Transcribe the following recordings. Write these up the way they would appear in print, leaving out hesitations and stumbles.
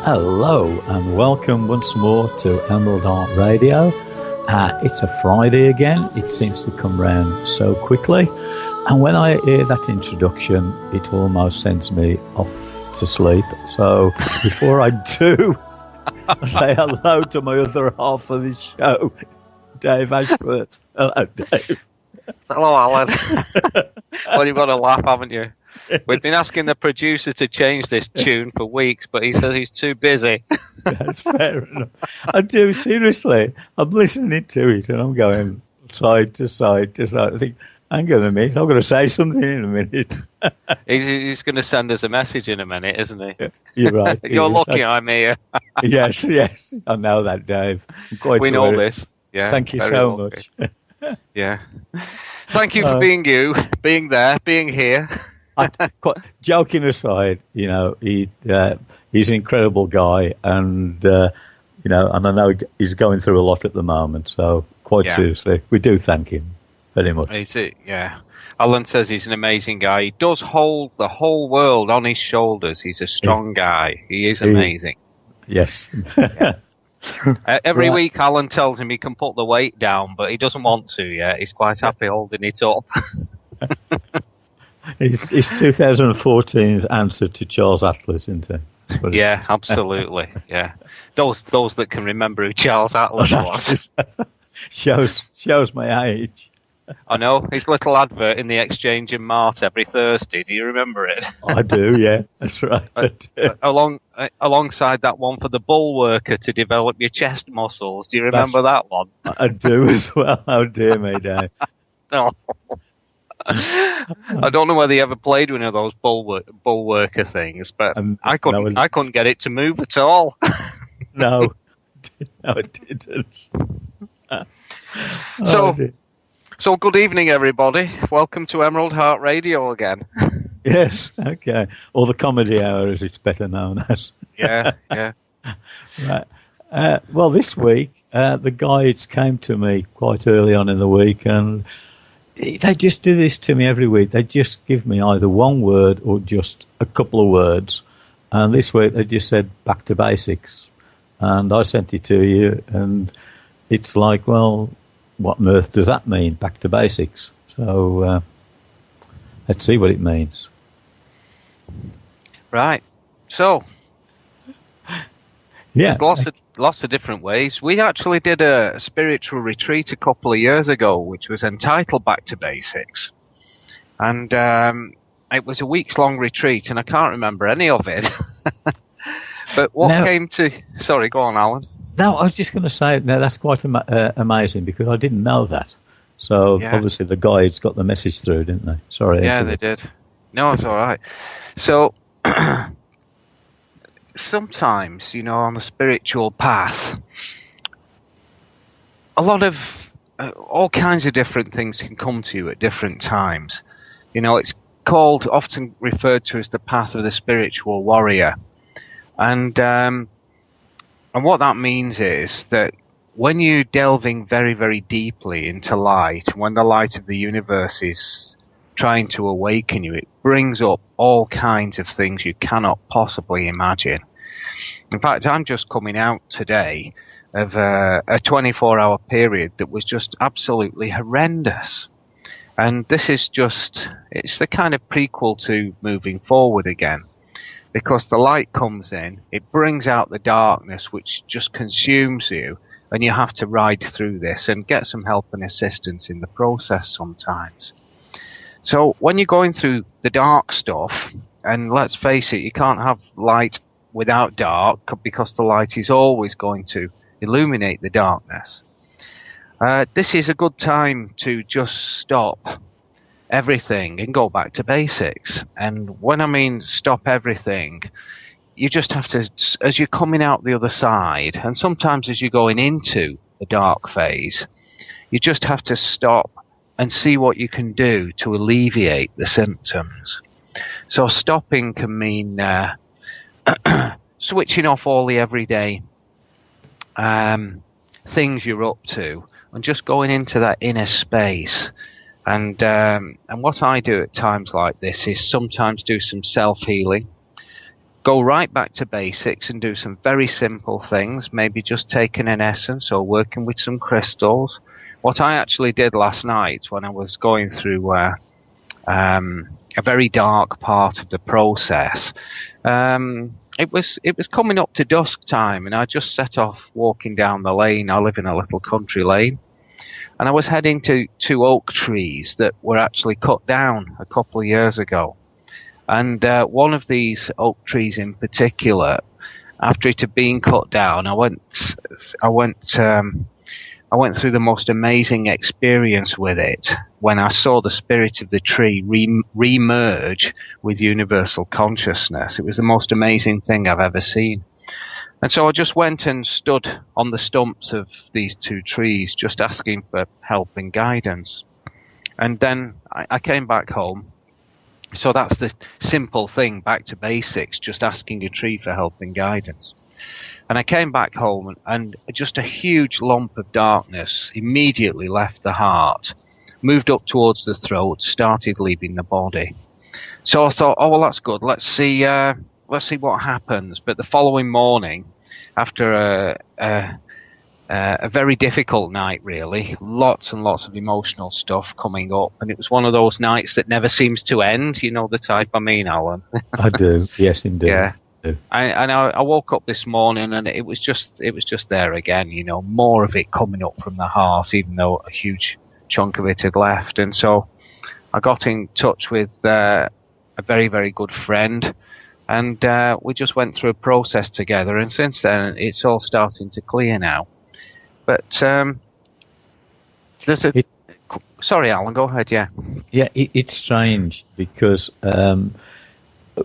Hello and welcome once more to Emerald Heart Radio. It's a Friday again. It seems to come round so quickly. And when I hear that introduction, it almost sends me off to sleep. So before I do, I say hello to my other half of the show, Dave Ashworth. Hello, Dave. Hello, Alan. Well, you've got to laugh, haven't you? We've been asking the producer to change this tune for weeks, but he says he's too busy. That's fair enough. I do, seriously. I'm listening to it and I'm going side to side to side. I think, hang on a minute, I'm going to say something in a minute. He's going to send us a message in a minute, isn't he? You're right. You're lucky I'm here. Yes. I know that, Dave. We know this. Yeah. Thank you so much. Yeah. Thank you for being you, being there, being here. Joking aside, he's an incredible guy, and and I know he's going through a lot at the moment. So, quite seriously, we do thank him very much. Yeah. Alan says he's an amazing guy. He does hold the whole world on his shoulders. He's a strong guy. He is amazing. Yes. Yeah. Every week, Alan tells him he can put the weight down, but he doesn't want to yet. He's quite happy holding it up. It's 2014's answer to Charles Atlas, isn't it? Yeah, absolutely. Yeah, those that can remember who Charles Atlas was. shows my age. I know his little advert in the Exchange in Mart every Thursday. Do you remember it? I do. Yeah, that's right. Alongside that one for the bull worker to develop your chest muscles. Do you remember that one? I do as well. Oh dear me, Dave. No. I don't know whether he ever played one of those bull worker things, but I couldn't get it to move at all. No, it didn't. So good evening, everybody. Welcome to Emerald Heart Radio again. Yes, okay. Or the Comedy Hour, as it's better known as. Yeah. Right. Well, this week, the guides came to me quite early on in the week, and they just do this to me every week. They just give me either one word or just a couple of words. And this week, they just said, back to basics. And I sent it to you, and it's like, well, what on earth does that mean, back to basics? So let's see what it means. Right. So, yeah, there's lots of different ways. We actually did a spiritual retreat a couple of years ago, which was entitled Back to Basics. And it was a weeks-long retreat, and I can't remember any of it. But Sorry, go on, Alan. No, I was just going to say, no, that's quite amazing, because I didn't know that. So, obviously, the guides got the message through, didn't they? Sorry. Yeah, they did. No, it's all right. So, sometimes, on the spiritual path, a lot of, all kinds of different things can come to you at different times. It's often referred to as the path of the spiritual warrior. And what that means is that when you're delving very, very deeply into light, when the light of the universe is trying to awaken you, it brings up all kinds of things you cannot possibly imagine. In fact, I'm just coming out today of a 24-hour period that was just absolutely horrendous. And this is it's the kind of prequel to moving forward again. Because the light comes in, it brings out the darkness, which just consumes you, and you have to ride through this and get some help and assistance in the process sometimes. So when you're going through the dark stuff, and let's face it, you can't have light without dark, because the light is always going to illuminate the darkness. This is a good time to just stop everything and go back to basics. And when I mean stop everything, you just have to, as you're coming out the other side, and sometimes as you're going into the dark phase, you just have to stop and see what you can do to alleviate the symptoms. So stopping can mean switching off all the everyday things you're up to and just going into that inner space. And what I do at times like this is sometimes do some self-healing. go right back to basics and do some very simple things, maybe just taking an essence or working with some crystals. What I actually did last night when I was going through a very dark part of the process, it was coming up to dusk time, and I just set off walking down the lane. I live in a little country lane, and I was heading to 2 oak trees that were actually cut down a couple of years ago. And one of these oak trees in particular, after it had been cut down, I went through the most amazing experience with it when I saw the spirit of the tree re-merge with universal consciousness. It was the most amazing thing I've ever seen. And so I just went and stood on the stumps of these 2 trees, just asking for help and guidance. And then I came back home. So that's the simple thing, back to basics, just asking a tree for help and guidance. And I came back home, and just a huge lump of darkness immediately left the heart, moved up towards the throat, started leaving the body. So I thought, oh, well, that's good. Let's see what happens. But the following morning, after a very difficult night, really, lots and lots of emotional stuff coming up, and it was one of those nights that never seems to end. You know the type I mean, Alan. I do, yes, indeed. Yeah. I woke up this morning, and it was just there again. You know, more of it coming up from the heart, even though a huge chunk of it had left. And so I got in touch with a very, very good friend, and we just went through a process together. And since then, it's all starting to clear now. But there's a... Sorry, Alan, go ahead, yeah. Yeah, it's strange because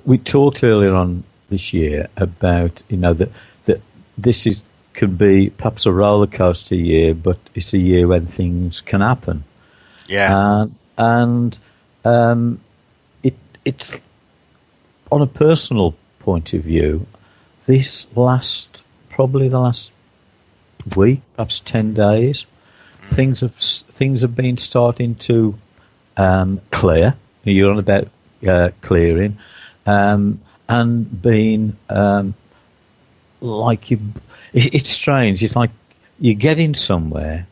we talked earlier on this year about, that this can be perhaps a roller coaster year, but it's a year when things can happen. Yeah. And it's, on a personal point of view, probably the last week, perhaps 10 days, things have been starting to clear. You're on about clearing, and being like you. It's strange. It's like you're getting somewhere.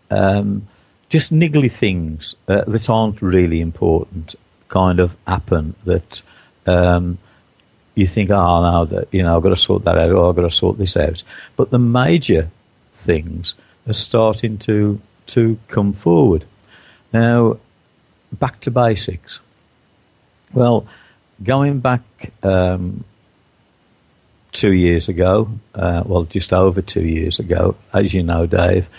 Just niggly things that aren't really important kind of happen. That you think, no, that I've got to sort that out, or I've got to sort this out. But the major things are starting to come forward. Now, back to basics. Well, going back 2 years ago, just over 2 years ago, as you know, Dave,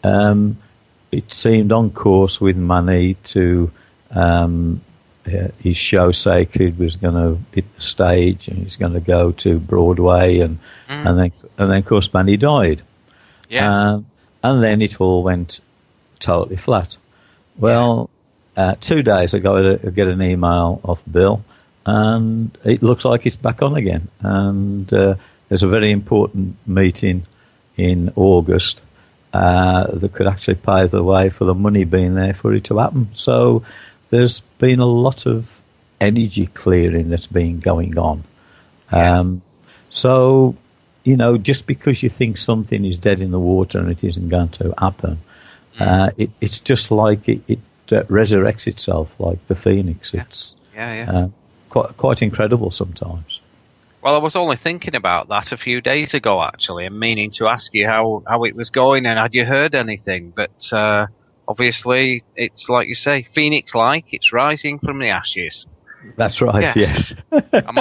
it seemed on course with money to his show Sacred was going to hit the stage, and he's going to go to Broadway, and then of course Manny died. Yeah. And then it all went totally flat. Well, 2 days ago, I get an email off Bill, and it looks like it's back on again. And there's a very important meeting in August that could actually pave the way for the money being there for it to happen. So there's been a lot of energy clearing that's been going on. So, just because you think something is dead in the water and it isn't going to happen, it's just like it resurrects itself like the phoenix. It's quite incredible sometimes. Well, I was only thinking about that a few days ago, actually, and meaning to ask you how it was going and had you heard anything. But obviously, it's like you say, phoenix-like, it's rising from the ashes. That's right. Yeah. Yes. I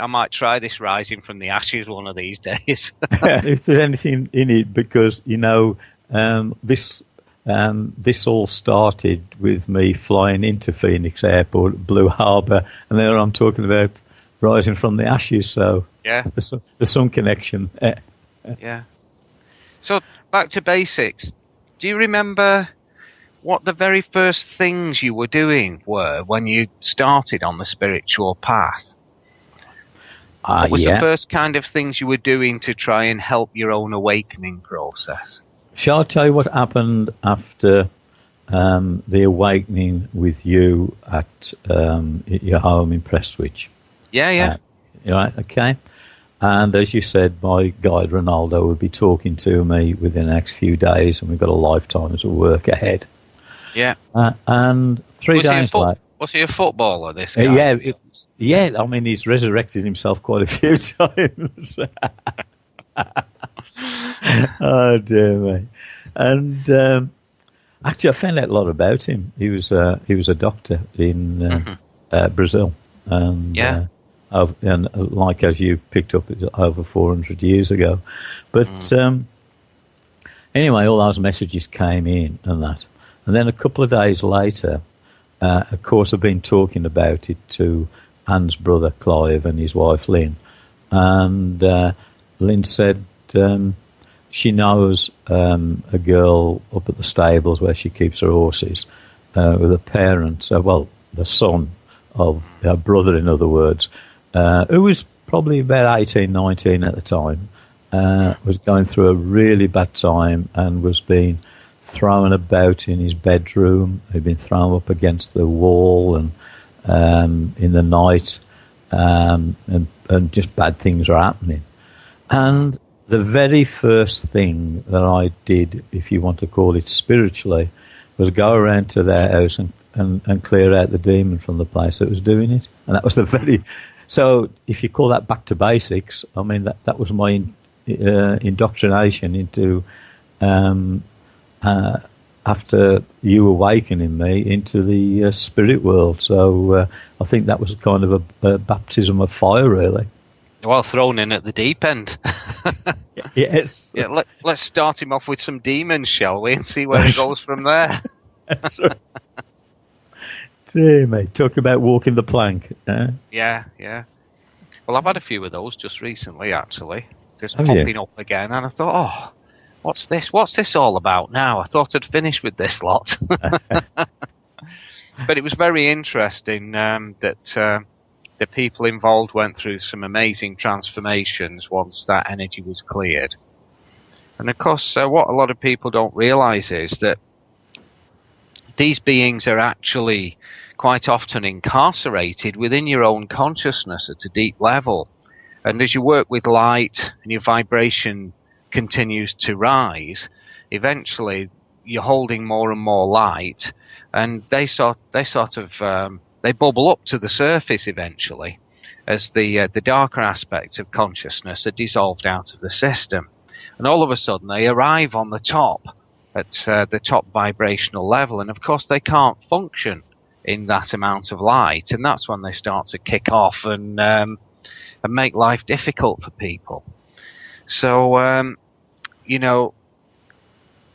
might try this rising from the ashes one of these days. If there's anything in it, because this all started with me flying into Phoenix Airport, Blue Harbour, and there I'm talking about rising from the ashes. So yeah, there's some connection. Yeah. So back to basics. Do you remember what the very first things you were doing were when you started on the spiritual path? What was the first kind of things you were doing to try and help your own awakening process? Shall I tell you what happened after the awakening with you at your home in Prestwich? Yeah. Right, okay. And as you said, my guide Ronaldo would be talking to me within the next few days, and we've got a lifetime's of work ahead. Yeah. And 3 days later... Was he a footballer, this guy? Yeah, I mean, he's resurrected himself quite a few times. Oh, dear me. And actually, I found out a lot about him. He was a doctor in Brazil. And, and like as you picked up, it's over 400 years ago. But anyway, all those messages came in and that. And then a couple of days later, of course, I've been talking about it to Anne's brother Clive and his wife Lynn. And Lynn said she knows a girl up at the stables where she keeps her horses with a parent, the son of her brother, in other words, who was probably about 18, 19 at the time, was going through a really bad time and was being thrown about in his bedroom. He'd been thrown up against the wall and in the night, and just bad things were happening. And the very first thing that I did, if you want to call it spiritually, was go around to their house and clear out the demon from the place that was doing it. And that was the very... So if you call that back to basics, I mean, that was my indoctrination into... after you awakening me into the spirit world. So I think that was kind of a baptism of fire, really. Well, thrown in at the deep end. Yes. Yeah, let's start him off with some demons, shall we, and see where he goes from there. That's right. Dear me, talk about walking the plank. Yeah. Well, I've had a few of those just recently, actually. Just Have popping you? up again, and I thought, what's this? What's this all about now? I thought I'd finished with this lot. But it was very interesting that the people involved went through some amazing transformations once that energy was cleared. And of course, what a lot of people don't realise is that these beings are actually quite often incarcerated within your own consciousness at a deep level. And as you work with light and your vibration continues to rise, eventually you're holding more and more light, and they bubble up to the surface eventually as the darker aspects of consciousness are dissolved out of the system. And all of a sudden they arrive on the top, at the top vibrational level, and of course they can't function in that amount of light, and that's when they start to kick off and make life difficult for people. So,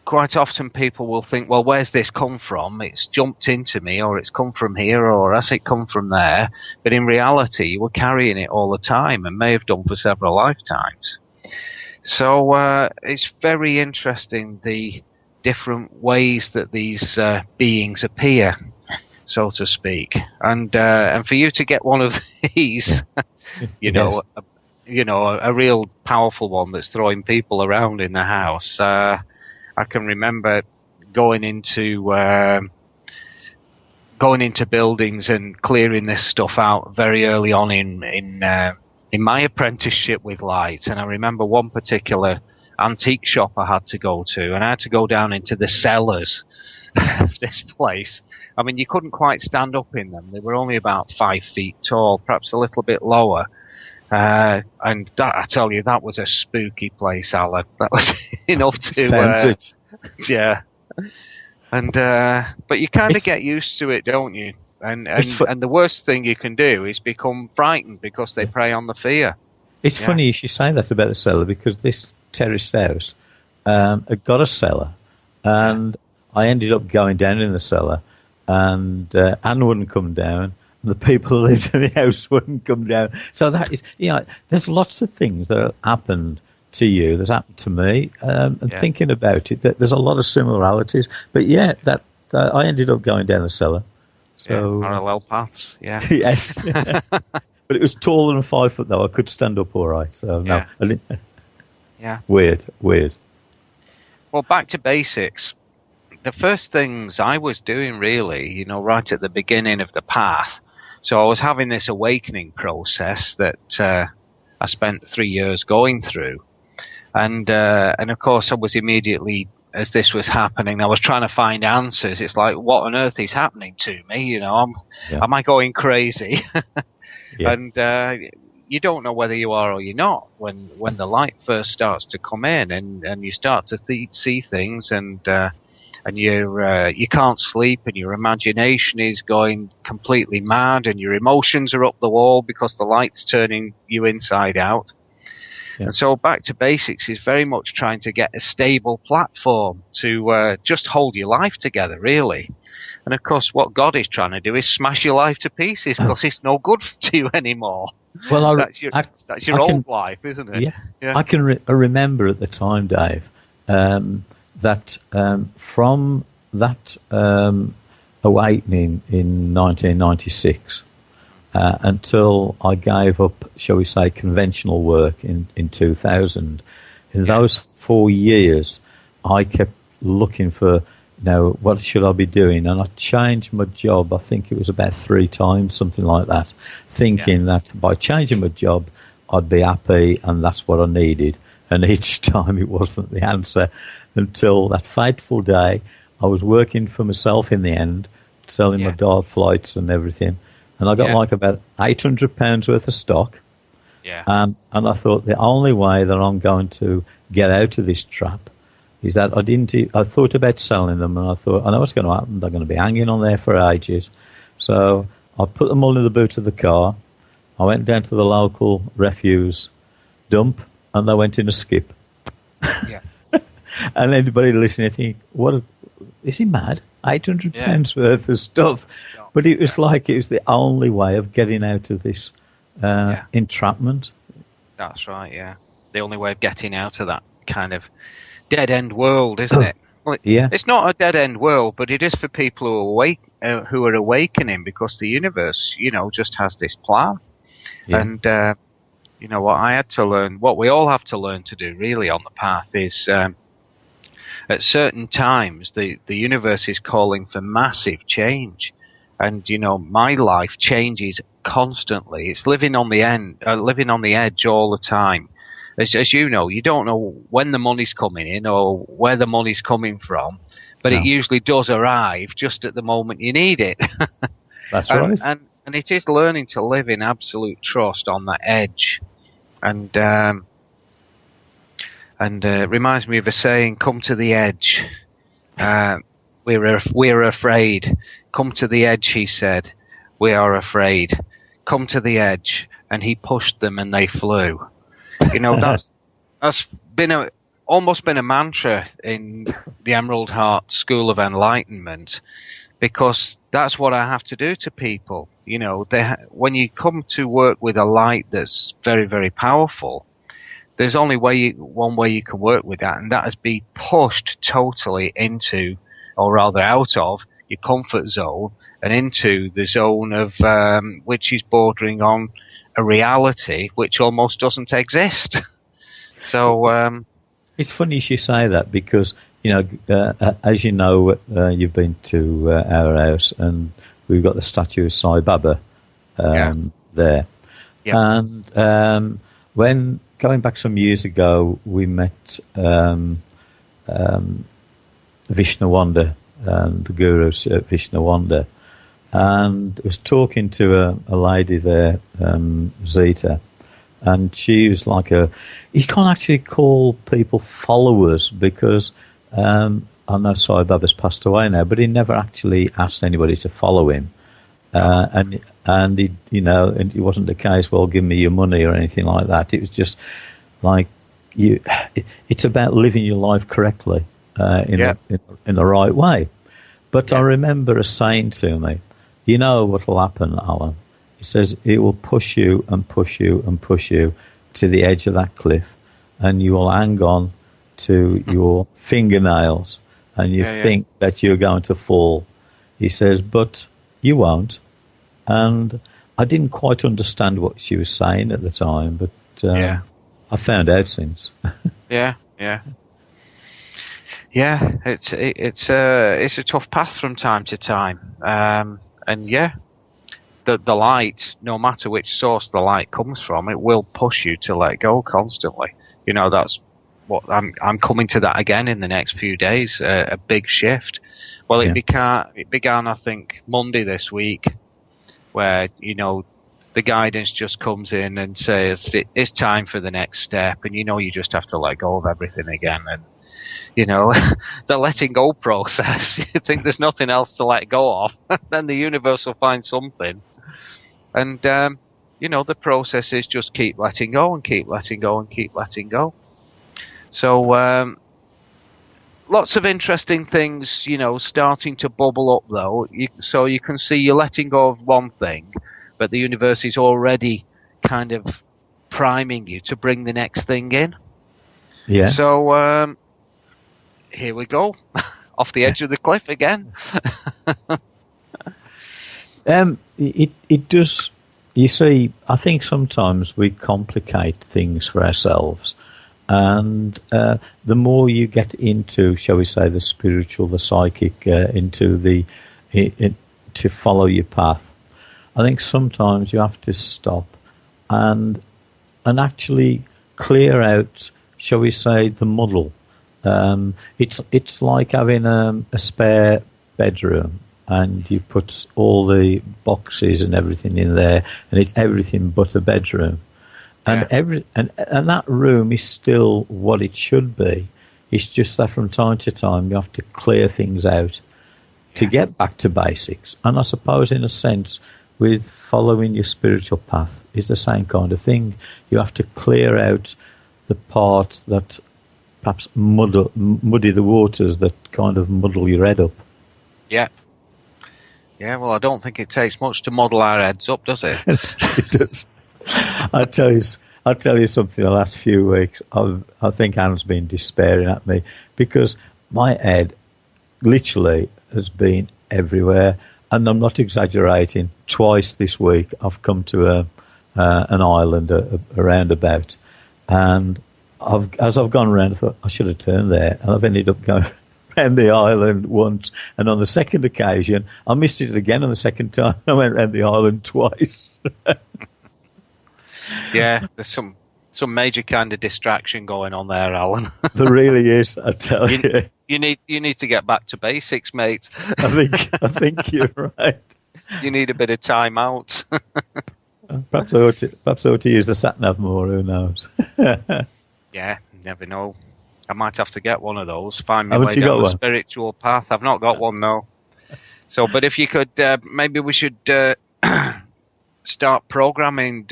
quite often people will think, well, where's this come from? It's jumped into me, or it's come from here, or has it come from there? But in reality, you were carrying it all the time and may have done for several lifetimes. So it's very interesting, the different ways that these beings appear, so to speak. And for you to get one of these, Yes. a real powerful one that's throwing people around in the house. I can remember going into buildings and clearing this stuff out very early on in my apprenticeship with light. And I remember one particular antique shop I had to go to, and I had to go down into the cellars of this place. I mean, you couldn't quite stand up in them. They were only about 5 feet tall, perhaps a little bit lower. And that, I tell you, that was a spooky place, Alan. That was enough to... Sounds it. Yeah. And, but you kind of get used to it, don't you? And the worst thing you can do is become frightened because they prey on the fear. It's funny you should say that about the cellar, because this terraced house had got a cellar, and I ended up going down in the cellar, and Anne wouldn't come down, and the people who lived in the house wouldn't come down. So that is, there's lots of things that happened to you that's happened to me, and thinking about it, there's a lot of similarities. But that I ended up going down the cellar. So parallel paths, yes. But it was taller than 5 foot, though. I could stand up all right. So no, I didn't. Yeah. Weird. Well, back to basics. The first things I was doing, really, right at the beginning of the path, So I was having this awakening process that I spent 3 years going through. And of course, I was immediately, as this was happening, I was trying to find answers. It's like, what on earth is happening to me? You know, am I going crazy? Yeah. And you don't know whether you are or you're not when the light first starts to come in, and you start to see things, and you can't sleep, and your imagination is going completely mad, and your emotions are up the wall because the light's turning you inside out. Yeah. And so back to basics is very much trying to get a stable platform to just hold your life together, really. And of course, what God is trying to do is smash your life to pieces because it's no good to you anymore. Well, That's your old life, isn't it? Yeah. I can remember at the time, Dave, that from that awakening in 1996 until I gave up, shall we say, conventional work in 2000, in those 4 years, I kept looking for, what should I be doing? And I changed my job, I think it was about 3 times, something like that, thinking that by changing my job, I'd be happy and that's what I needed. And each time it wasn't the answer, until that fateful day, I was working for myself in the end, selling my dive flights and everything. And I got like about £800 worth of stock. Yeah. And I thought the only way that I'm going to get out of this trap is that I thought about selling them, and I thought, I know what's going to happen. They're going to be hanging on there for ages. So I put them all in the boot of the car. I went down to the local refuse dump, and they went in a skip. Yeah. And anybody listening think, is he mad? £800 worth of stuff. But it was like it was the only way of getting out of this entrapment. That's right, yeah. The only way of getting out of that kind of dead-end world, isn't it? Well, it's not a dead-end world, but it is for people who are awakening, because the universe, just has this plan. Yeah. And, what I had to learn, what we all have to learn to do really on the path is at certain times the universe is calling for massive change. And, my life changes constantly. It's living on the edge all the time. As you know, you don't know when the money's coming in or where the money's coming from, but it usually does arrive just at the moment you need it. That's right. And it is learning to live in absolute trust on that edge. And it reminds me of a saying, come to the edge. We're afraid. Come to the edge, he said. We are afraid. Come to the edge. And he pushed them and they flew. That's almost been a mantra in the Emerald Heart School of Enlightenment, because that's what I have to do to people. When you come to work with a light that's very, very powerful, there's only one way you can work with that, and that is be pushed totally into, or rather out of, your comfort zone and into the zone of which is bordering on a reality which almost doesn't exist. So it's funny you say that, because as you know, you've been to our house, and we've got the statue of Sai Baba there. Yeah. And when going back some years ago, we met Vishnawanda, the guru Vishnawanda, and was talking to a lady there, Zita, and she was like you can't actually call people followers, because I know Sai Baba's passed away now, but he never actually asked anybody to follow him. And he, and it wasn't the case, well, give me your money or anything like that. It was just like it's about living your life correctly in the right way. But I remember a saying to me, what will happen, Alan? He says it will push you and push you and push you to the edge of that cliff, and you will hang on to your fingernails, and you think that you're going to fall. He says, but you won't. And I didn't quite understand what she was saying at the time, but I found out since. Yeah. It's a tough path from time to time, and the light, no matter which source the light comes from, it will push you to let go constantly. You know, that's what I'm coming to that again in the next few days. A big shift. Well, it began, I think, Monday this week, where, you know, the guidance just comes in and says it's time for the next step, and you know, you just have to let go of everything again. And you know, the letting go process, you think there's nothing else to let go of, then the universe will find something. And, you know, the process is just keep letting go and keep letting go and keep letting go. So, lots of interesting things, you know, starting to bubble up, though. So you can see you're letting go of one thing, but the universe is already kind of priming you to bring the next thing in. Yeah. So, here we go, off the edge of the cliff again. It does. You see, I think sometimes we complicate things for ourselves, and the more you get into, shall we say, the spiritual, the psychic, into to follow your path, I think sometimes you have to stop and actually clear out, shall we say, the muddle. It's like having a spare bedroom, and you put all the boxes and everything in there, and it's everything but a bedroom. And and that room is still what it should be. It's just that from time to time you have to clear things out to get back to basics. And I suppose, in a sense, with following your spiritual path is the same kind of thing. You have to clear out the parts that perhaps muddy the waters, that kind of muddle your head up. Yeah. Yeah, well, I don't think it takes much to muddle our heads up, does it? It does. I'll tell you something. The last few weeks, I think Anne's been despairing at me, because my head literally has been everywhere, and I'm not exaggerating. Twice this week, I've come to an island, a roundabout, and as I've gone around, I thought I should have turned there, and I've ended up going around the island once, and on the second occasion, I missed it again. On the second time, I went around the island twice. Yeah, there's some major kind of distraction going on there, Alan. There really is, I tell you. You need to get back to basics, mate. I think you're right. You need a bit of time out. Perhaps I ought to use the sat-nav more, who knows? Yeah, you never know. I might have to get one of those. Find me Haven't way you down got the one? spiritual path. I've not got one, no. So, but if you could, maybe we should start programming,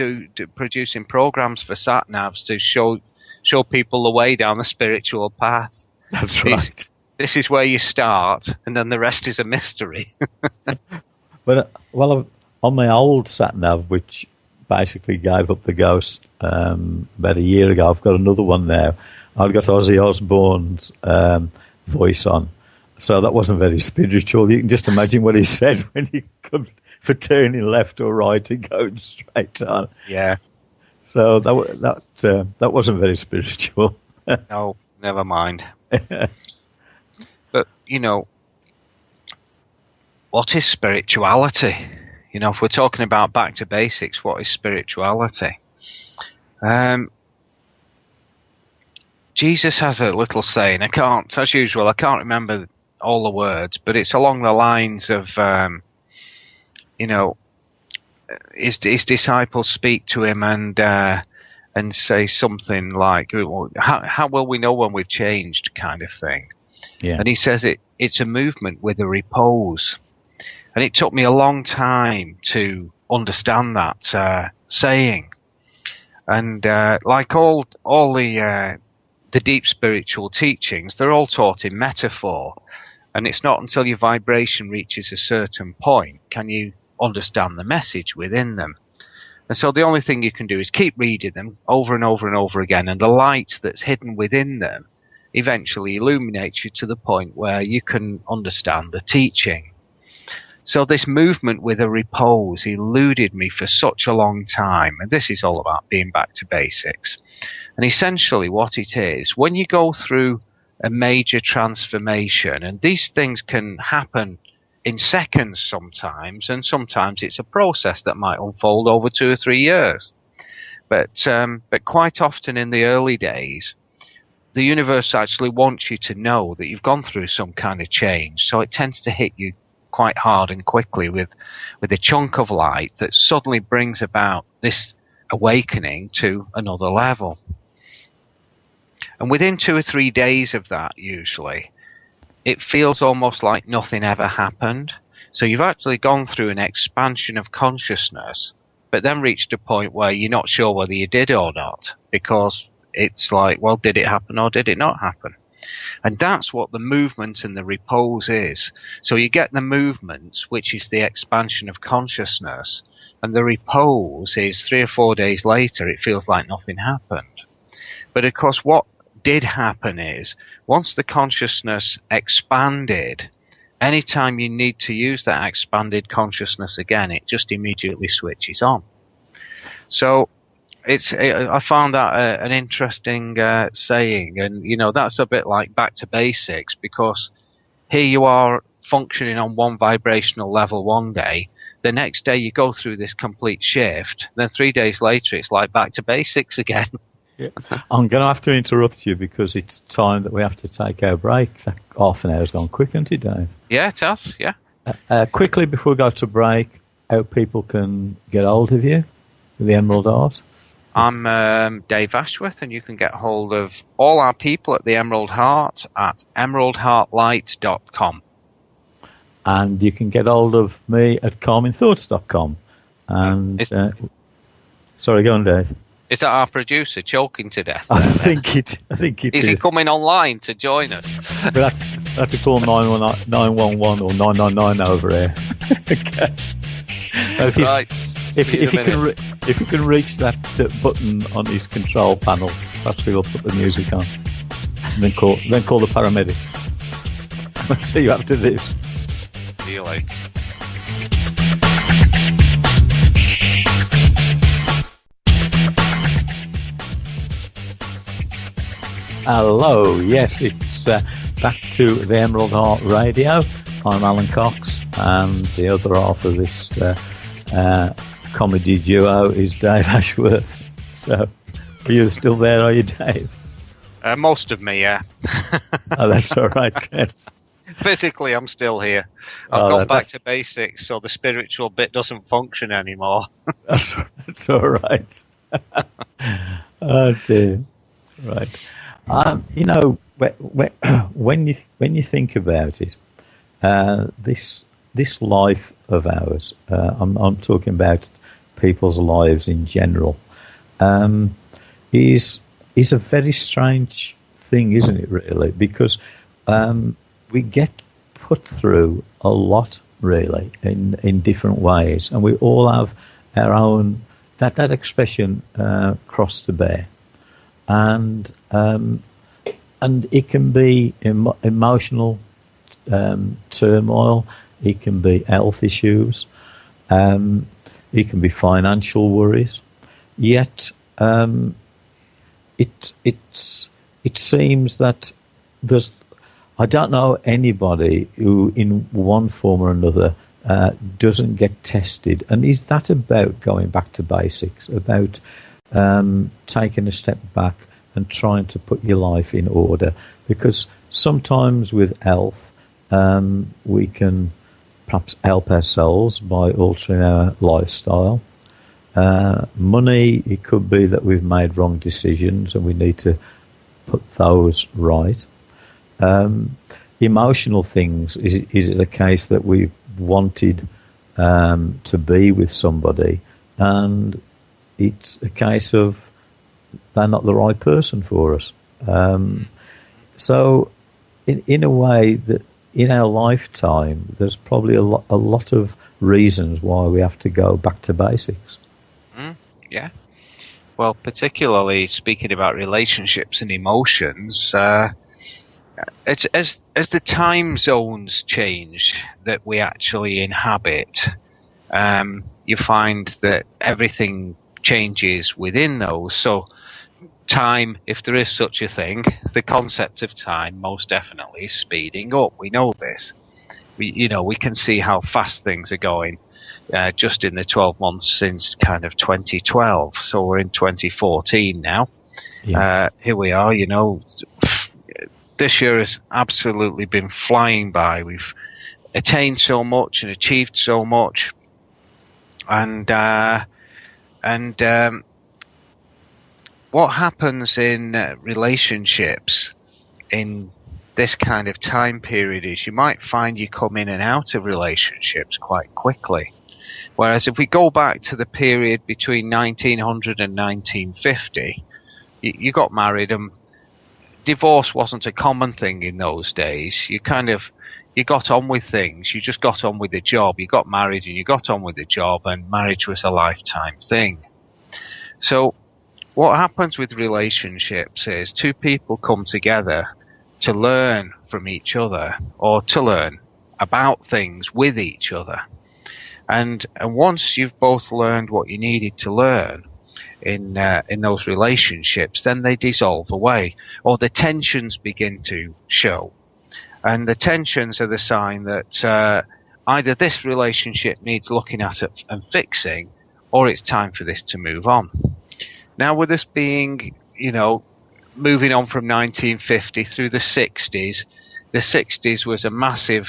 producing programs for sat-navs to show people the way down the spiritual path. That's right. This is where you start, and then the rest is a mystery. But on my old sat-nav, which basically gave up the ghost about a year ago, I've got another one now. I've got Ozzy Osbourne's voice on, so that wasn't very spiritual. You can just imagine what he said when he come for turning left or right and going straight on. Yeah. So that wasn't very spiritual. No, never mind. But, you know, what is spirituality? You know, if we're talking about back to basics, what is spirituality? Jesus has a little saying. As usual, I can't remember all the words, but it's along the lines of, you know, his disciples speak to him and say something like, how will we know when we've changed, kind of thing. Yeah. And he says it's a movement with a repose. And it took me a long time to understand that saying. And like all the deep spiritual teachings, they're all taught in metaphor. And it's not until your vibration reaches a certain point can you understand the message within them. And so the only thing you can do is keep reading them over and over and over again, and the light that's hidden within them eventually illuminates you to the point where you can understand the teaching. So this movement with a repose eluded me for such a long time, and this is all about being back to basics. And essentially what it is, when you go through a major transformation, and these things can happen in seconds sometimes, and sometimes it's a process that might unfold over 2 or 3 years. But quite often in the early days, the universe actually wants you to know that you've gone through some kind of change, so it tends to hit you quite hard and quickly with a chunk of light that suddenly brings about this awakening to another level. And within 2 or 3 days of that, usually, it feels almost like nothing ever happened. So you've actually gone through an expansion of consciousness, but then reached a point where you're not sure whether you did or not, because it's like, well, did it happen or did it not happen? And that's what the movement and the repose is. So you get the movement, which is the expansion of consciousness, and the repose is 3 or 4 days later, it feels like nothing happened. But of course, what did happen is, once the consciousness expanded, anytime you need to use that expanded consciousness again, it just immediately switches on. So I found that an interesting saying, and that's a bit like back to basics, because here you are functioning on one vibrational level one day, the next day you go through this complete shift, then 3 days later it's like back to basics again. Yeah. I'm going to have to interrupt you because it's time that we have to take our break. That half an hour's gone quick, hasn't it, Dave? Yeah, it has, yeah. Quickly before we go to break, how people can get hold of you with the Emerald Heart? I'm Dave Ashworth, and you can get hold of all our people at the Emerald Heart at emeraldheartlight.com. And you can get hold of me at calmingthoughts.com. And sorry, go on, Dave. Is that our producer choking to death? I think it is. Is he coming online to join us? We'll have to call 911 or 999 over here. Okay. Right. If you can reach that button on his control panel, perhaps we'll put the music on, and then call the paramedics. I'll see you after this. See you later. Hello, yes, it's back to the Emerald Heart Radio. I'm Alan Cox, and the other half of this comedy duo is Dave Ashworth. So, are you still there, are you, Dave? Most of me, yeah. Oh, that's all right, Ken. Physically, I'm still here. I've gone back to basics, so the spiritual bit doesn't function anymore. That's all right. Oh, dear. Right. When you think about it, this life of ours, I'm talking about people's lives in general, is a very strange thing, isn't it? Really, because we get put through a lot, really, in different ways, and we all have our own that expression cross to bear. And it can be emotional turmoil. It can be health issues. It can be financial worries. Yet it seems that I don't know anybody who, in one form or another, doesn't get tested. And is that about going back to basics? About taking a step back and trying to put your life in order, because sometimes with health we can perhaps help ourselves by altering our lifestyle. Money, it could be that we've made wrong decisions and we need to put those right. Emotional things, is it a case that we wanted to be with somebody and it's a case of they're not the right person for us. So in a way, that in our lifetime, there's probably a lot of reasons why we have to go back to basics. Yeah. Well, particularly speaking about relationships and emotions, it's as the time zones change that we actually inhabit, you find that everything changes within those. So time, if there is such a thing, the concept of time most definitely is speeding up. We know this. we can see how fast things are going just in the 12 months since kind of 2012. So we're in 2014 now. Yeah. Here we are, this year has absolutely been flying by. We've attained so much and achieved so much. And what happens in relationships in this kind of time period is you might find you come in and out of relationships quite quickly. Whereas if we go back to the period between 1900 and 1950, you got married and divorce wasn't a common thing in those days. You got on with things. You just got on with the job. You got married and you got on with the job, and marriage was a lifetime thing. So what happens with relationships is two people come together to learn from each other or to learn about things with each other. And once you've both learned what you needed to learn in those relationships, then they dissolve away, or the tensions begin to show. And the tensions are the sign that either this relationship needs looking at and fixing, or it's time for this to move on. Now, with us being, moving on from 1950 through the 60s, the 60s was a massive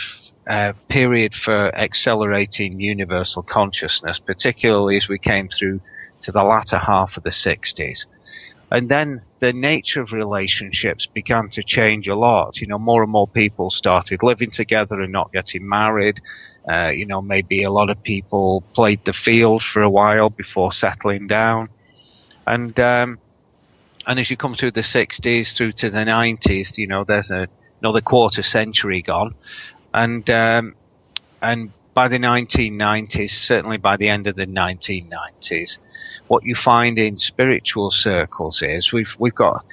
period for accelerating universal consciousness, particularly as we came through to the latter half of the 60s. And then the nature of relationships began to change a lot. More and more people started living together and not getting married. Maybe a lot of people played the field for a while before settling down. And as you come through the 60s through to the 90s, there's another quarter century gone. And by the 1990s, certainly by the end of the 1990s, what you find in spiritual circles is we've got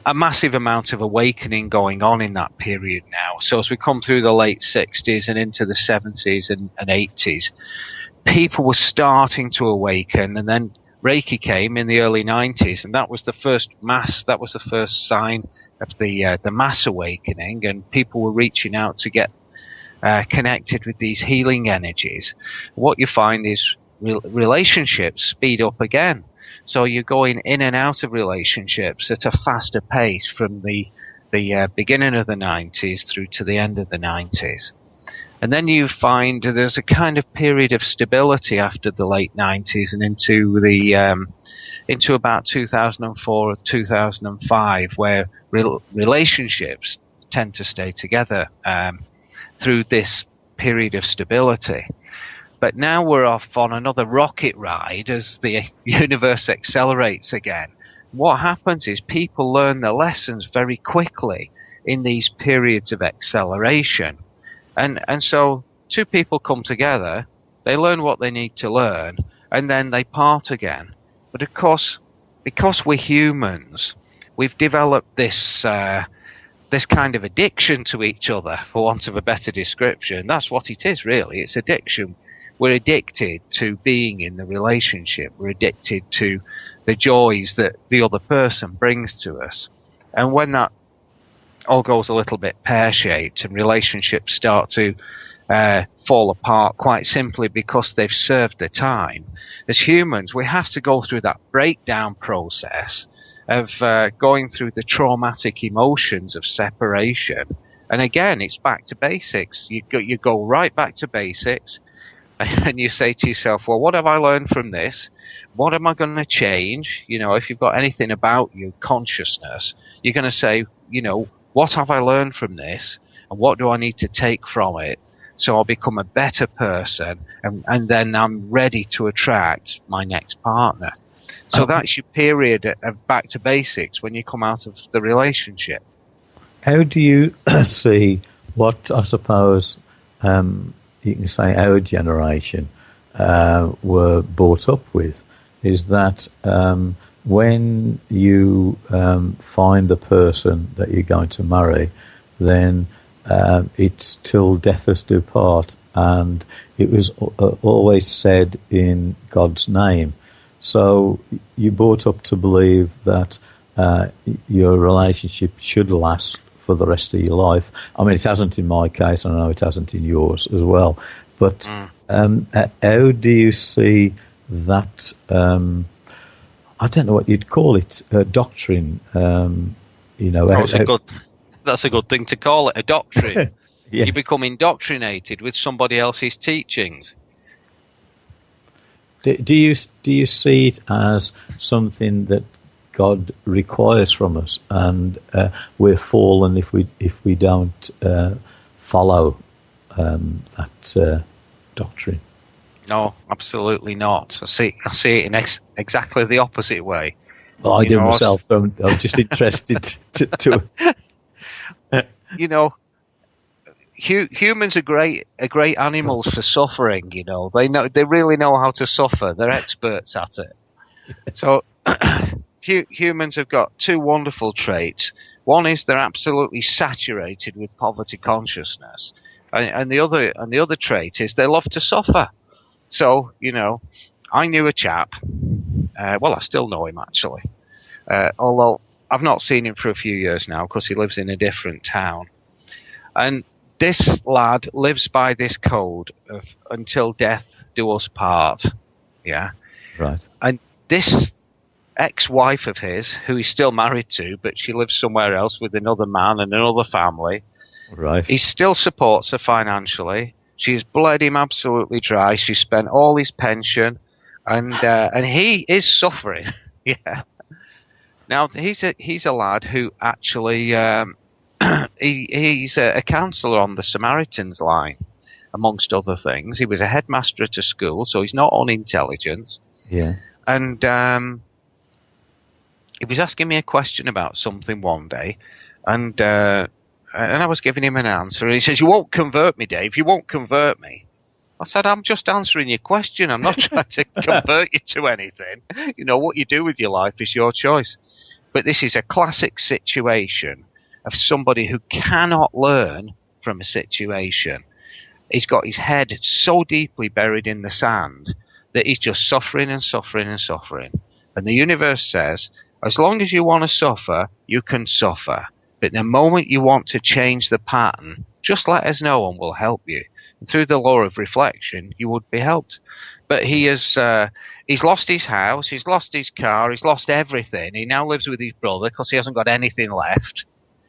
a massive amount of awakening going on in that period now. So as we come through the late 60s and into the 70s and 80s, people were starting to awaken, and then Reiki came in the early 90s, and that was the first sign of the mass awakening, and people were reaching out to get connected with these healing energies. What you find is relationships speed up again. So you're going in and out of relationships at a faster pace from the beginning of the 90s through to the end of the 90s. And then you find there's a kind of period of stability after the late 90s and into about 2004 or 2005, where relationships tend to stay together through this period of stability. But now we're off on another rocket ride as the universe accelerates again. What happens is people learn the lessons very quickly in these periods of acceleration. And so two people come together, they learn what they need to learn, and then they part again. But of course, because we're humans, we've developed this kind of addiction to each other, for want of a better description. That's what it is, really. It's addiction. We're addicted to being in the relationship. We're addicted to the joys that the other person brings to us. And when that all goes a little bit pear-shaped and relationships start to fall apart quite simply because they've served their time, as humans, we have to go through that breakdown process of going through the traumatic emotions of separation. And again, it's back to basics. You go right back to basics. And you say to yourself, well, what have I learned from this? What am I going to change? If you've got anything about you, consciousness, you're going to say, what have I learned from this? And what do I need to take from it? So I'll become a better person. And then I'm ready to attract my next partner. So that's your period of back to basics when you come out of the relationship. How do you see what, I suppose, you can say our generation were brought up with, is that when you find the person that you're going to marry, then it's till death us do part, and it was always said in God's name. So you're brought up to believe that your relationship should last for the rest of your life. I mean, it hasn't in my case, and I know it hasn't in yours as well. But how do you see that? I don't know what you'd call it, doctrine. That's a good thing to call it, a doctrine. Yes. You become indoctrinated with somebody else's teachings. Do you see it as something that God requires from us, and we're fallen if we don't follow that doctrine? No, absolutely not. I see it in exactly the opposite way. Well, I do myself. I'm just interested to you know, humans are great animals for suffering. They really know how to suffer. They're experts at it. Yes. So humans have got two wonderful traits. One is they're absolutely saturated with poverty consciousness, and the other trait is they love to suffer. So I knew a chap. Well, I still know him actually, although I've not seen him for a few years now because he lives in a different town. And this lad lives by this code of until death do us part. Yeah. Right. And this ex-wife of his, who he's still married to, but she lives somewhere else with another man and another family. Right. He still supports her financially. She's bled him absolutely dry. She spent all his pension, and he is suffering. Yeah. Now he's a lad who actually he's a counsellor on the Samaritans line, amongst other things. He was a headmaster at a school, so he's not unintelligent. Yeah. And he was asking me a question about something one day, and I was giving him an answer. And he says, "You won't convert me, Dave. You won't convert me." I said, "I'm just answering your question. I'm not trying to convert you to anything. What you do with your life is your choice." But this is a classic situation of somebody who cannot learn from a situation. He's got his head so deeply buried in the sand that he's just suffering and suffering and suffering. And the universe says, as long as you want to suffer, you can suffer. But the moment you want to change the pattern, just let us know and we'll help you. And through the law of reflection, you would be helped. But he's lost his house, he's lost his car, he's lost everything. He now lives with his brother because he hasn't got anything left.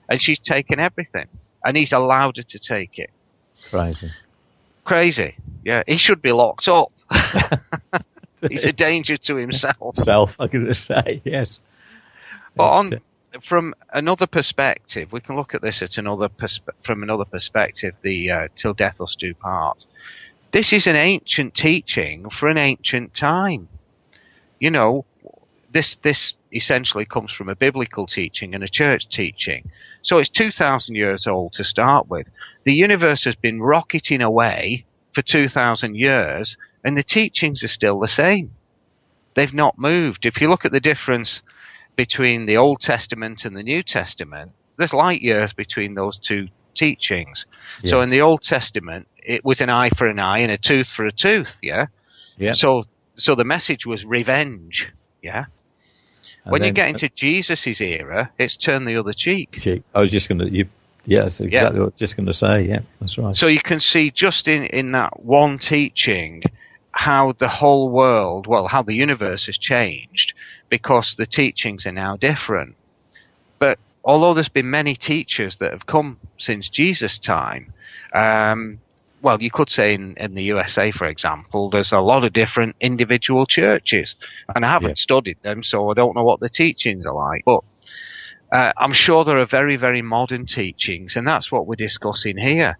And she's taken everything. And he's allowed her to take it. Crazy. Yeah, he should be locked up. He's a danger to himself. I'm going to say, yes. But from another perspective, we can look at this from another perspective, the till death us do part. This is an ancient teaching for an ancient time. This essentially comes from a biblical teaching and a church teaching. So it's 2,000 years old to start with. The universe has been rocketing away for 2,000 years, and the teachings are still the same. They've not moved. If you look at the difference between the Old Testament and the New Testament, there's light years between those two teachings. Yes. So in the Old Testament, it was an eye for an eye and a tooth for a tooth, yeah? Yeah. So the message was revenge, yeah? When you get into Jesus' era, it's turn the other cheek. I was just going to... Yes, exactly what I was just going to say, yeah, that's right. So you can see just in that one teaching how the whole world, how the universe has changed because the teachings are now different. But although there's been many teachers that have come since Jesus' time, you could say in the USA, for example, there's a lot of different individual churches. And I haven't studied them, so I don't know what the teachings are like. But I'm sure there are very, very modern teachings, and that's what we're discussing here.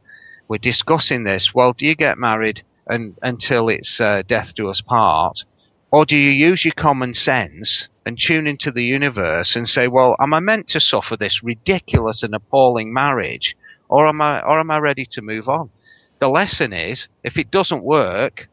We're discussing this. Well, do you get married until it's death do us part? Or do you use your common sense and tune into the universe and say, well, am I meant to suffer this ridiculous and appalling marriage? Or am I ready to move on? The lesson is, if it doesn't work,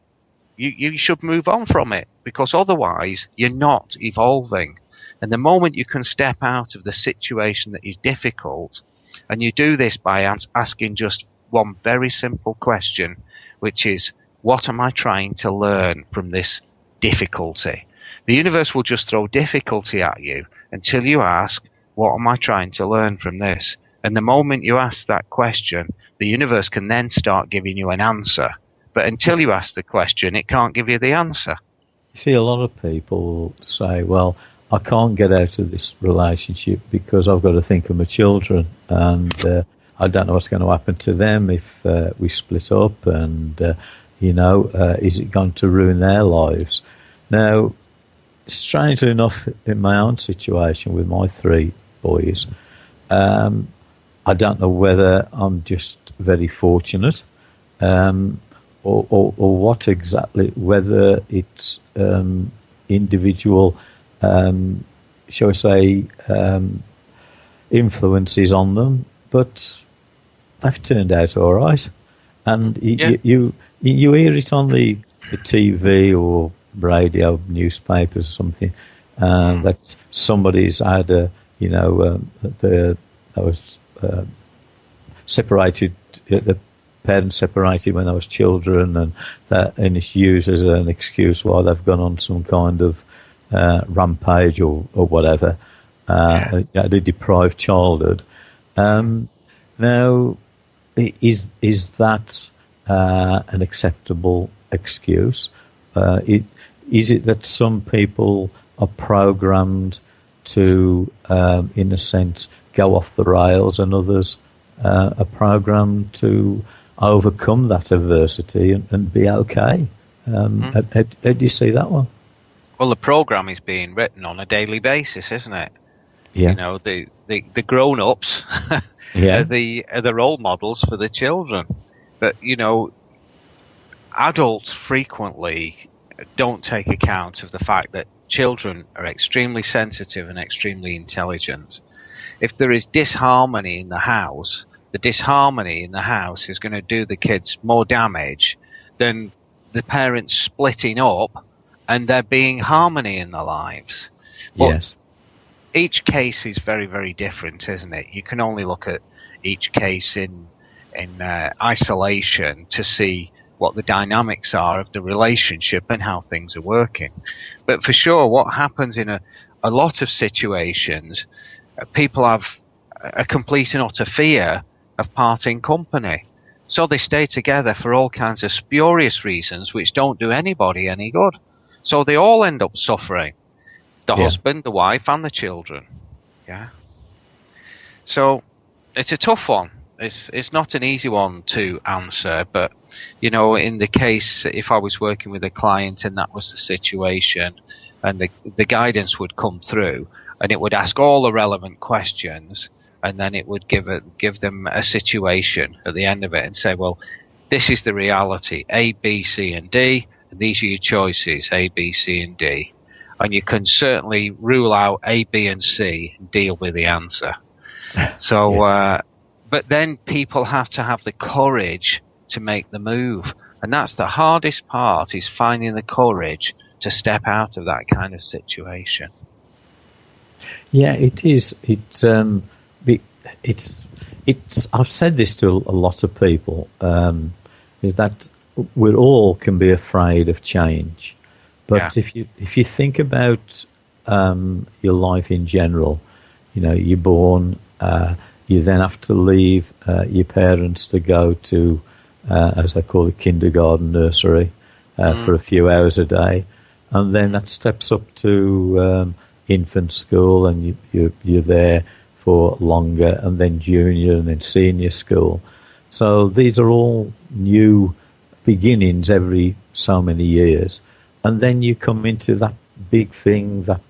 you should move on from it, because otherwise you're not evolving. And the moment you can step out of the situation that is difficult, and you do this by asking just one very simple question, which is, what am I trying to learn from this difficulty? The universe will just throw difficulty at you until you ask, what am I trying to learn from this? And the moment you ask that question, the universe can then start giving you an answer. But until you ask the question, it can't give you the answer. You see, a lot of people say, well, I can't get out of this relationship because I've got to think of my children, and I don't know what's going to happen to them if we split up, and, is it going to ruin their lives? Now, strangely enough, in my own situation with my 3 boys, I don't know whether I'm just very fortunate or what exactly, whether it's individual, shall we say, influences on them, but they've turned out all right. And you hear it on the TV or radio, newspapers or something, that somebody's had that was separated, the parents separated when they was children, and it's used as an excuse why they've gone on some kind of rampage or whatever, the deprived childhood. Now, is that an acceptable excuse? Is it that some people are programmed to, in a sense, go off the rails, and others are programmed to overcome that adversity and be okay? How do you see that one? Well, the program is being written on a daily basis, isn't it? Yeah. You know, the grown-ups are the role models for the children. But, adults frequently don't take account of the fact that children are extremely sensitive and extremely intelligent. If there is disharmony in the house, the disharmony in the house is going to do the kids more damage than the parents splitting up and there being harmony in their lives. But yes. Each case is very, very different, isn't it? You can only look at each case in isolation to see what the dynamics are of the relationship and how things are working. But for sure, what happens in a lot of situations, people have a complete and utter fear of parting company. So they stay together for all kinds of spurious reasons which don't do anybody any good. So they all end up suffering. The husband, the wife, and the children. Yeah. So it's a tough one. It's not an easy one to answer, but in the case, if I was working with a client and that was the situation, and the guidance would come through, and it would ask all the relevant questions, and then it would give them a situation at the end of it and say, well, this is the reality, A, B, C, and D, and these are your choices, A, B, C, and D. And you can certainly rule out A, B, and C and deal with the answer. So, but then people have to have the courage to make the move. And that's the hardest part, is finding the courage to step out of that kind of situation. Yeah, it is. It's I've said this to a lot of people, is that we all can be afraid of change. But if you think about your life in general, you're born, you then have to leave your parents to go to, as I call it, kindergarten, nursery, for a few hours a day, and then that steps up to infant school, and you're there for longer, and then junior, and then senior school. So these are all new beginnings every so many years. And then you come into that big thing, that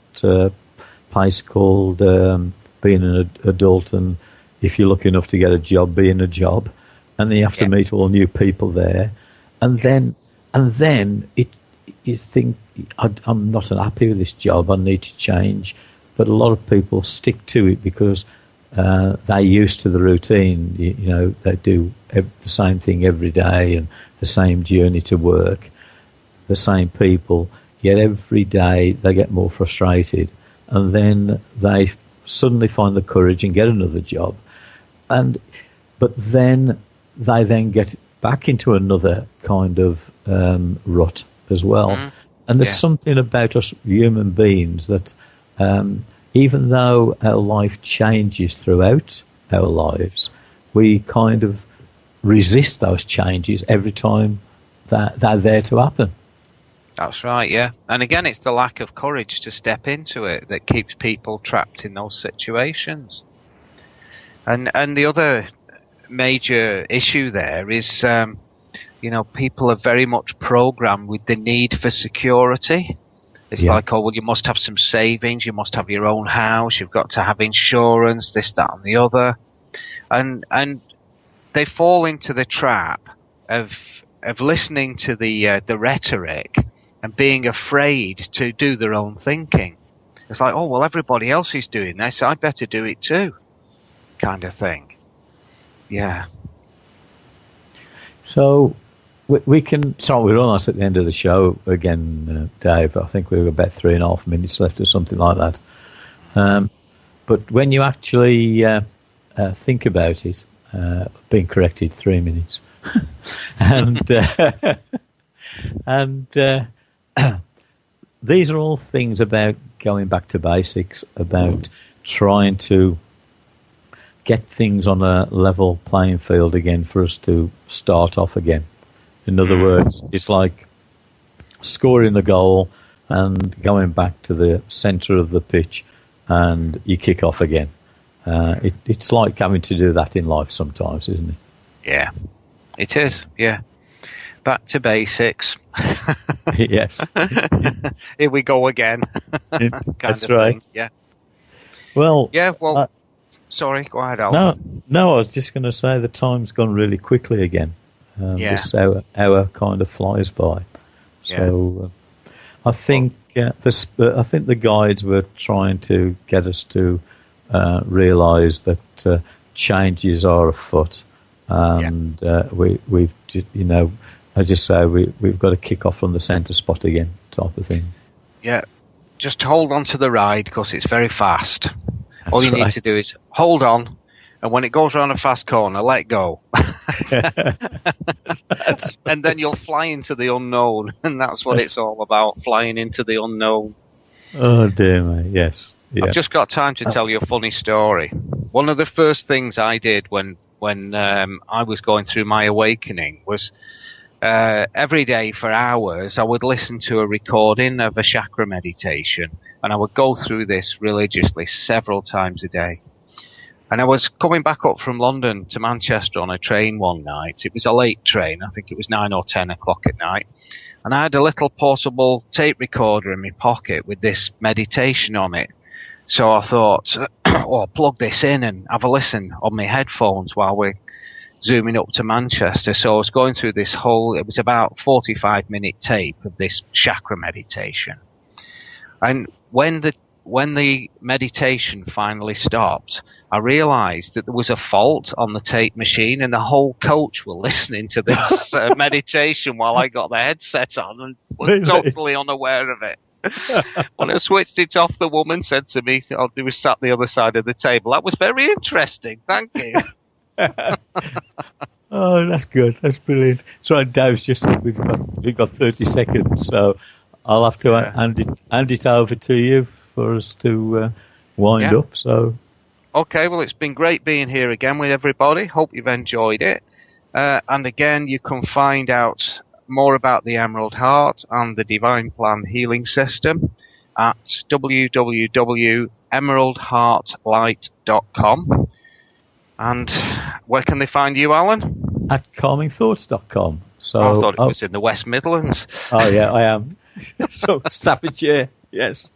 place called being an adult, and if you're lucky enough to get a job, being a job, and then you have to meet all new people there, and then you think, I'm not happy with this job, I need to change. But a lot of people stick to it because they're used to the routine. They do the same thing every day and the same journey to work, the same people, yet every day they get more frustrated, and then they suddenly find the courage and get another job, but then they get back into another kind of rut as well. And there's something about us human beings that even though our life changes throughout our lives, we kind of resist those changes every time that they're there to happen. That's right, yeah. And again, it's the lack of courage to step into it that keeps people trapped in those situations. And the other major issue there is, people are very much programmed with the need for security. It's like, oh, well, you must have some savings, you must have your own house, you've got to have insurance, this, that, and the other. And they fall into the trap of listening to the rhetoric and being afraid to do their own thinking. It's like, oh, well, everybody else is doing this, I'd better do it too, kind of thing. Yeah. So we can. Sorry, we're almost at the end of the show again, Dave. I think we've got about 3.5 minutes left or something like that. But when you actually think about it, being corrected 3 minutes, and these are all things about going back to basics, about trying to get things on a level playing field again for us to start off again. In other words, it's like scoring the goal and going back to the centre of the pitch and you kick off again. It's like having to do that in life sometimes, isn't it? Yeah, it is, yeah. Back to basics. Yes. Here we go again. That's right. Thing. Yeah. Well, yeah, well, sorry, go ahead, Alan. No, I was just going to say the time's gone really quickly again. This hour kind of flies by. So I think the guides were trying to get us to realise that changes are afoot, and we've I just say we've got to kick off from the centre spot again, type of thing. Yeah, just hold on to the ride because it's very fast. All you need to do is hold on, and when it goes around a fast corner, let go. And then you'll fly into the unknown, and that's what it's all about, flying into the unknown. Oh dear me, yes. Yeah. I've just got time to tell you a funny story. One of the first things I did when I was going through my awakening was every day for hours I would listen to a recording of a chakra meditation, and I would go through this religiously several times a day. And I was coming back up from London to Manchester on a train one night. It was a late train. I think it was 9 or 10 o'clock at night. And I had a little portable tape recorder in my pocket with this meditation on it. So I thought, I'll plug this in and have a listen on my headphones while we're zooming up to Manchester. So I was going through it was about 45-minute tape of this chakra meditation. And when the meditation finally stopped, I realised that there was a fault on the tape machine and the whole coach were listening to this meditation while I got the headset on and was totally unaware of it. When I switched it off, the woman said to me, they were sat the other side of the table, "That was very interesting, thank you." Oh, that's good. That's brilliant. So Dave's just said we've got 30 seconds, so I'll have to hand it over to you for us to wind up. So, okay, well, it's been great being here again with everybody. Hope you've enjoyed it. And again, you can find out more about the Emerald Heart and the Divine Plan Healing System at www.emeraldheartlight.com. And where can they find you, Alan? At calmingthoughts.com. So I thought it was in the West Midlands. Oh, yeah, I am. So, Staffordshire, yes.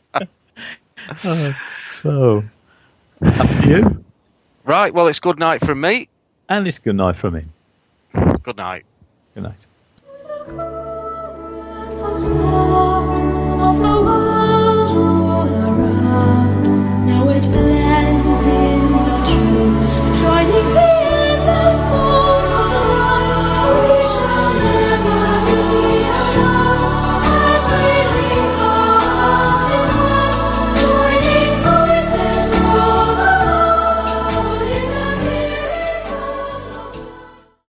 So, after you. Right, well, it's good night from me. And it's good night from him. Good night. Good night.